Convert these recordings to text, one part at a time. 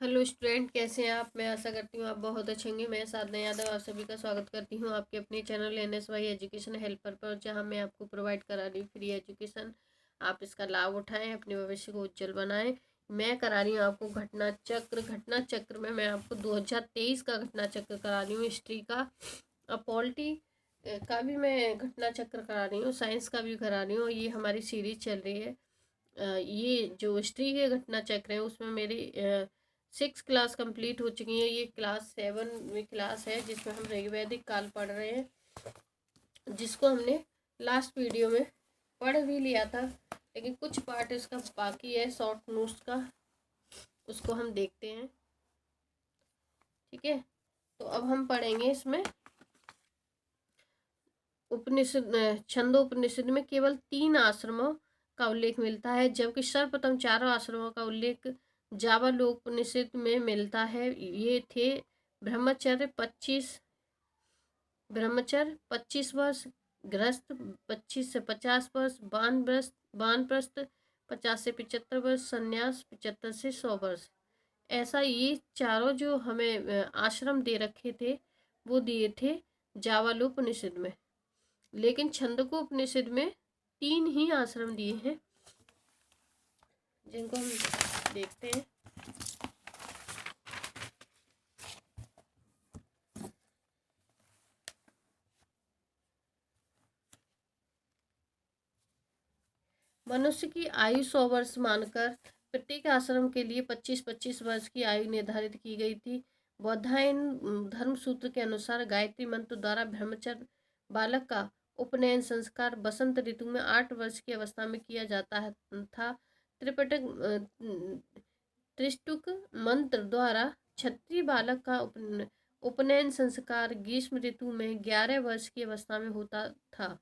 Hello student, कैसे हैं आप। मैं आशा करती हूँ आप बहुत अच्छे होंगे। मैं साधना यादव आप सभी का स्वागत करती हूँ आपके अपने चैनल NSY एजुकेशन हेल्पर पर, जहाँ मैं आपको प्रोवाइड करा रही हूँ फ्री एजुकेशन। आप इसका लाभ उठाएं, अपने भविष्य को उज्जवल बनाएं। मैं करा रही हूँ आपको घटना चक्र में मैं आपको 2023 का घटना चक्र करा रही हूँ। हिस्ट्री का, पॉलिटी का भी मैं घटना चक्र करा रही हूँ, साइंस का भी करा रही हूँ। ये हमारी सीरीज चल रही है। ये जो हिस्ट्री के घटना चक्र है उसमें मेरी 6 क्लास कंप्लीट हो चुकी है। ये क्लास 7वीं क्लास है जिसमें हम ऋग्वैदिक काल पढ़ रहे हैं, जिसको हमने लास्ट वीडियो में पढ़ भी लिया था, लेकिन कुछ पार्ट इसका बाकी है शॉर्ट नोट्स का, उसको हम देखते हैं। ठीक है, तो अब हम पढ़ेंगे इसमें उपनिषद। छंदोपनिषद में केवल 3 आश्रमों का उल्लेख मिलता है, जबकि सर्वप्रथम 4 आश्रमों का उल्लेख जाबालोपनिषद में मिलता है। ये थे ब्रह्मचर्य 25 वर्ष, गृहस्थ 25 से 50 वर्ष, वानप्रस्थ 50 से 75 वर्ष, संन्यास 75 से 100 वर्ष। ऐसा ये चारों जो हमें आश्रम दे रखे थे वो दिए थे जाबालोपनिषद में। लेकिन छंदोपनिषद में 3 ही आश्रम दिए हैं, जिनको हम देखते हैं। मनुष्य की आयु 100 वर्ष मानकर प्रत्येक आश्रम के लिए 25-25 वर्ष की आयु निर्धारित की गई थी। बौद्धायन धर्म सूत्र के अनुसार गायत्री मंत्र द्वारा ब्रह्मचर्य बालक का उपनयन संस्कार बसंत ऋतु में 8 वर्ष की अवस्था में किया जाता था। त्रिष्टुक मंत्र द्वारा क्षत्रिय बालक का उपनयन संस्कार ग्रीष्म ऋतु में 11 वर्ष की अवस्था में होता था।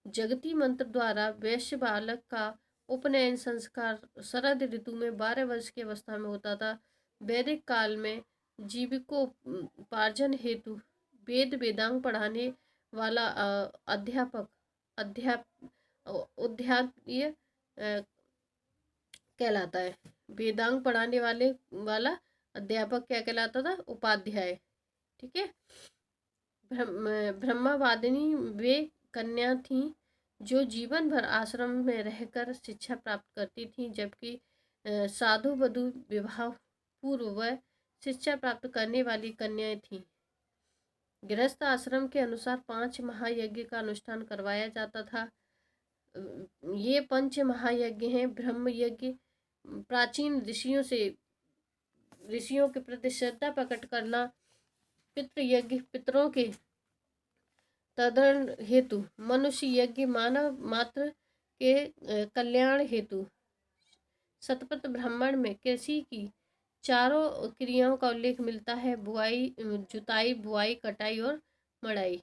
जगती मंत्र द्वारा वैश्य बालक का उपनयन संस्कार शरद ऋतु में 12 वर्ष की अवस्था में होता था। वैदिक काल में जीविकोपार्जन हेतु वेदांग पढ़ाने वाला अध्यापक उध्याय कहलाता है। वेदांग पढ़ाने वाला अध्यापक क्या कहलाता था? उपाध्याय। ठीक है। ब्रह्मवादिनी वे कन्या थी जो जीवन भर आश्रम में रहकर शिक्षा प्राप्त करती थी, जबकि साधु वधु विवाह पूर्व वह शिक्षा प्राप्त करने वाली कन्याएं थीं। गृहस्थ आश्रम के अनुसार 5 महायज्ञ का अनुष्ठान करवाया जाता था। ये 5 महायज्ञ हैं: ब्रह्म यज्ञ, प्राचीन ऋषियों के प्रति श्रद्धा प्रकट करना; पितृ यज्ञ, पितरों के तर्पण हेतु; मनुष्य यज्ञ, मानव मात्र के कल्याण हेतु। शतपथ ब्राह्मण में कृषि की चारों क्रियाओं का उल्लेख मिलता है: बुआई, जुताई, बुआई, कटाई और मड़ाई।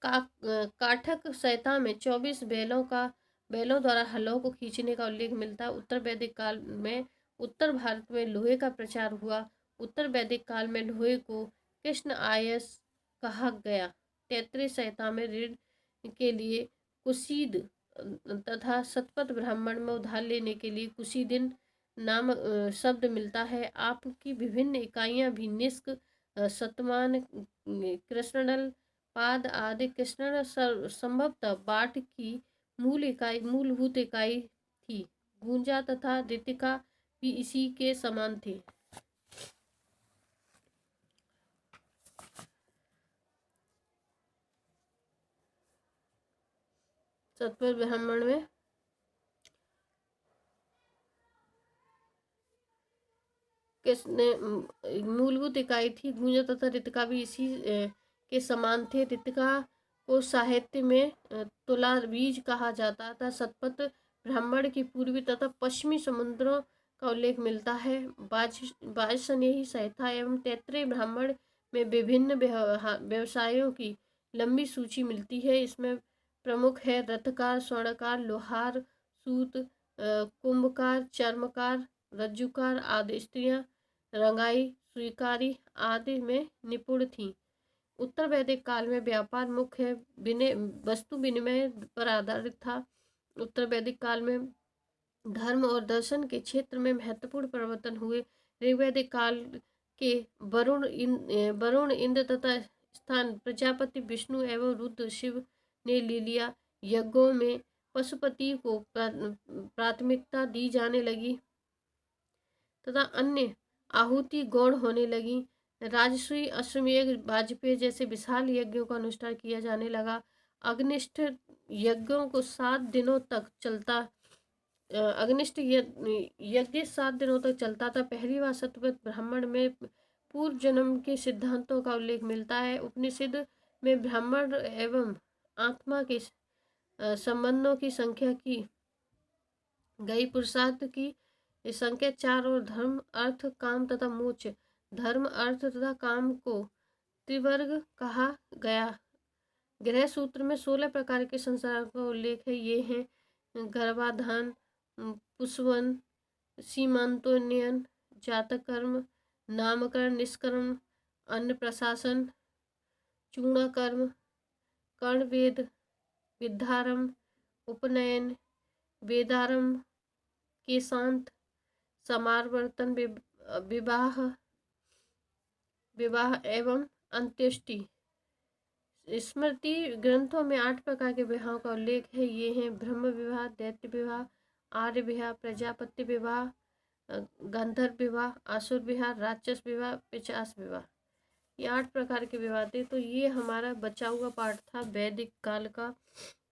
काठक संहिता में 24 बैलों द्वारा हलों को खींचने का उल्लेख मिलता है। उत्तर वैदिक काल में उत्तर भारत में लोहे का प्रचार हुआ। उत्तर वैदिक काल में लोहे को कृष्ण आयस कहा गया। तैत्तिरीय संहिता में ऋण के लिए कुशीद तथा शतपथ ब्राह्मण में उधार लेने के लिए कुशीदिन नाम शब्द मिलता है। आपकी विभिन्न इकाइयां भी निष्क, शतमान, कृष्णनल, पाद आदि कृष्ण संभवतः बाट की मूलभूत इकाई थी। गुंजा तथा ऋतिका भी इसी के समान थे। शतपथ ब्राह्मण में मूलभूत इकाई थी। गुंजा तथा ऋतिका भी इसी के समान थे। ऋतिका को साहित्य में तुला बीज कहा जाता था। शतपथ ब्राह्मण की पूर्वी तथा पश्चिमी समुद्रों का उल्लेख मिलता है। वाजसनेयी संहिता एवं तैत्तिरीय ब्राह्मण में विभिन्न व्यवसायों की लंबी सूची मिलती है। इसमें प्रमुख है रथकार, स्वर्णकार, लोहार, सूत, कुंभकार, चर्मकार, रज्जुकार आदि। स्त्रियां रंगाई, सुईकारी आदि में निपुण थीं। उत्तर वैदिक काल में व्यापार मुख्य वस्तु विनिमय पर आधारित था। उत्तर वैदिक काल में धर्म और दर्शन के क्षेत्र में महत्वपूर्ण परिवर्तन हुए। ऋग्वैदिक काल के वरुण इंद्र तथा स्थान प्रजापति विष्णु एवं रुद्र शिव ने ले लिया। यज्ञों में पशुपति को प्राथमिकता दी जाने लगी तथा अन्य आहुति गौण होने लगी। राजसूय, अश्वमेध, वाजपेय जैसे विशाल यज्ञों का अनुष्ठान किया जाने लगा। अग्निष्ठ यज्ञों को 7 दिनों तक चलता अग्निष्ठ यज्ञ 7 दिनों तक चलता था। पहली बार सतपथ ब्राह्मण में पूर्व जन्म के सिद्धांतों का उल्लेख मिलता है। उपनिषद में ब्राह्मण एवं आत्मा के संबंधों की संख्या की गई। पुरुषार्थ की संख्या 4 और धर्म, अर्थ, काम तथा मोक्ष। धर्म, अर्थ तथा काम को त्रिवर्ग कहा गया। गृह सूत्र में 16 प्रकार के संसार का उल्लेख है। ये हैं गर्भाधान, पुष्पवन, सीमांतोन्नयन, जातक कर्म, नामकरण, निष्कर्म, अन्न प्रशासन, चूर्णकर्म, कर्णवेद, विद्यारंभ, उपनयन, वेदारंभ, केशांत, समावर्तन, विवाह एवं अंत्येष्टि। स्मृति ग्रंथों में 8 प्रकार के विवाहों का उल्लेख है। ये हैं ब्रह्म विवाह, दैत्य विवाह, आर्य विवाह, प्रजापति विवाह, गंधर्व विवाह, असुर विवाह, राक्षस विवाह, पिशाच विवाह। ये 8 प्रकार के विवाह थे। तो ये हमारा बचा हुआ पार्ट था वैदिक काल का,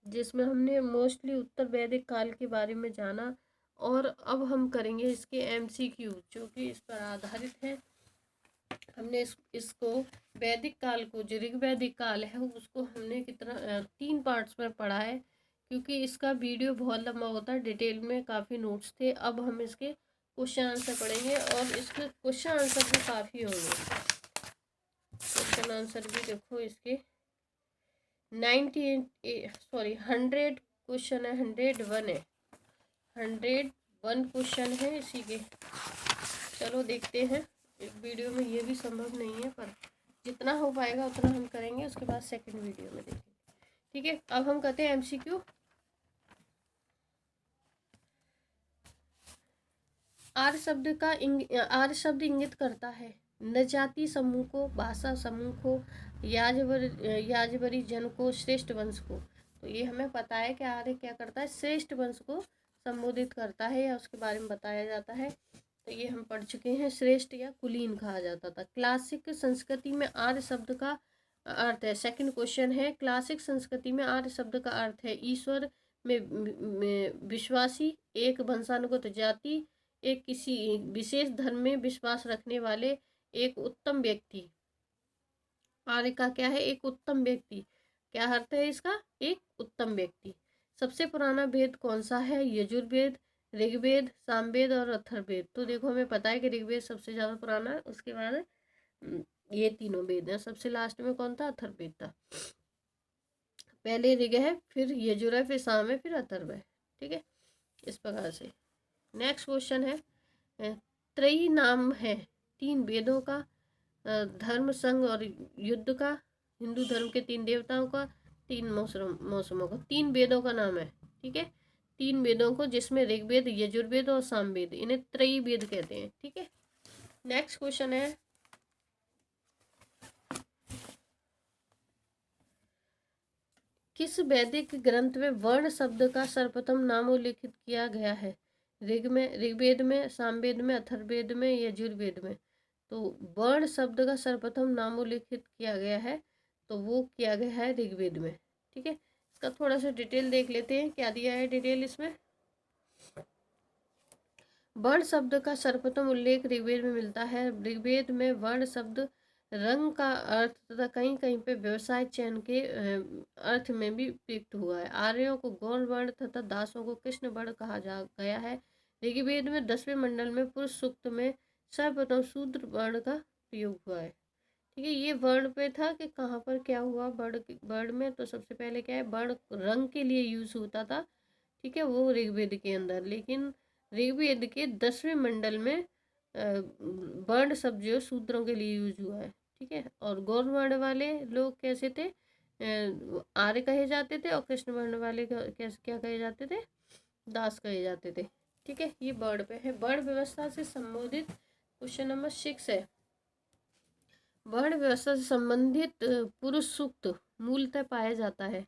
जिसमें हमने मोस्टली उत्तर वैदिक काल के बारे में जाना। और अब हम करेंगे इसके MCQ जो कि इस पर आधारित है। हमने इसको वैदिक काल को, जो ऋग्वैदिक काल है, उसको हमने कितना 3 पार्ट्स में पढ़ा है, क्योंकि इसका वीडियो बहुत लंबा होता है। डिटेल में काफ़ी नोट्स थे। अब हम इसके क्वेश्चन आंसर पढ़ेंगे और इसके क्वेश्चन आंसर भी काफ़ी होंगे। क्वेश्चन आंसर भी देखो इसके 100 क्वेश्चन है, 101 है, 101 क्वेश्चन है इसी के। चलो देखते हैं। एक वीडियो में ये भी संभव नहीं है, पर जितना हो पाएगा उतना हम करेंगे। उसके बाद सेकंड वीडियो में देखेंगे। ठीक है, अब हम करते हैं MCQ। आर्य शब्द इंगित करता है न जाति समूह को, भाषा समूह को, याजवरी जन को, श्रेष्ठ वंश को। तो ये हमें पता है कि आर्य क्या करता है, श्रेष्ठ वंश को संबोधित करता है या उसके बारे में बताया जाता है। तो ये हम पढ़ चुके हैं। श्रेष्ठ या कुलीन कहा जाता था। क्लासिक संस्कृति में आर्य शब्द का अर्थ है। सेकंड क्वेश्चन है, क्लासिक संस्कृति में आर्य शब्द का अर्थ है ईश्वर में विश्वासी, एक वंशानुगत जाति, एक किसी विशेष धर्म में विश्वास रखने वाले, एक उत्तम व्यक्ति। आर्य का क्या है, एक उत्तम व्यक्ति। क्या अर्थ है इसका, एक उत्तम व्यक्ति। सबसे पुराना वेद कौन सा है, यजुर्वेद, ऋग्वेद, सामवेद और अथर्ववेद। तो देखो हमें पता है कि ऋग्वेद सबसे ज्यादा पुराना है, उसके बाद ये तीनों वेद हैं। सबसे लास्ट में कौन था, अथर्ववेद था। पहले ऋग है, फिर यजुर है, फिर साम है, फिर अथर्व है। ठीक है, इस प्रकार से। नेक्स्ट क्वेश्चन है, त्रयी नाम है 3 वेदों का, धर्म, संघ और युद्ध का, हिंदू धर्म के 3 देवताओं का, 3 मौसमों का। 3 वेदों का नाम है। ठीक है, 3 वेदों को, जिसमें ऋग्वेद, यजुर्वेद और सामवेद, इन्हें त्रयी वेद कहते हैं। ठीक है, नेक्स्ट क्वेश्चन है, किस वैदिक ग्रंथ में वर्ण शब्द का सर्वप्रथम नाम उल्लिखित किया गया है। ऋग्वेद में, सामवेद में, अथर्ववेद में, यजुर्वेद में। तो वर्ण शब्द का सर्वप्रथम नाम उल्लिखित किया गया है, तो वो किया गया है ऋग्वेद में। ठीक है, इसका थोड़ा सा डिटेल देख लेते हैं, क्या दिया है डिटेल इसमें। वर्ण शब्द का सर्वप्रथम उल्लेख ऋग्वेद में मिलता है। ऋग्वेद में वर्ण शब्द रंग का अर्थ तथा कहीं कहीं पे व्यवसाय चयन के अर्थ में भी प्रयुक्त हुआ है। आर्यों को गौर वर्ण तथा दासों को कृष्ण वर्ण कहा जा गया है। ऋग्वेद में 10वें मंडल में पुरुष सूक्त में सर्वप्रथम शूद्र वर्ण का प्रयोग हुआ है। ठीक है, ये वर्ण पे था कि कहाँ पर क्या हुआ। वर्ण में तो सबसे पहले क्या है, वर्ण रंग के लिए यूज होता था। ठीक है, वो ऋग्वेद के अंदर, लेकिन ऋग्वेद के 10वें मंडल में वर्ण शब्द जो शूद्रों के लिए यूज हुआ है। ठीक है, और गौर वर्ण वाले लोग कैसे थे, आर्य कहे जाते थे, और कृष्ण वर्ण वाले क्या कहे जाते थे, दास कहे जाते थे। ठीक है, ये वर्ड पे है। वर्ण व्यवस्था से संबोधित क्वेश्चन नंबर 6 है। वर्ण व्यवस्था से संबंधित पुरुष सूक्त मूलतः पाया जाता है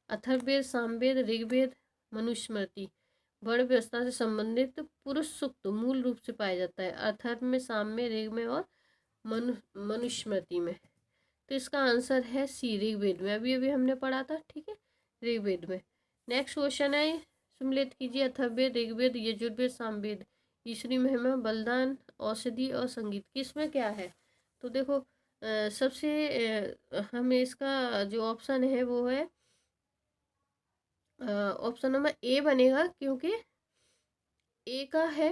अथर्ववेद, सामवेद, ऋग्वेद, मनुस्मृति। वर्ण व्यवस्था से संबंधित पुरुष सूक्त मूल रूप से पाया जाता है अथर्व में, साम में, ऋग में और मनुस्मृति में। तो इसका आंसर है सी, ऋग्वेद में। अभी अभी हमने पढ़ा था, ठीक है, ऋग्वेद में। नेक्स्ट क्वेश्चन है, सम्मिलित कीजिए। अथर्ववेद, ऋग्वेद, यजुर्वेद, सामवेद। ईश्वरी महिमा, बलिदान, औषधि और संगीत। किसमें क्या है? तो देखो सबसे हमें इसका जो ऑप्शन है वो है ऑप्शन नंबर ए बनेगा, क्योंकि ए का है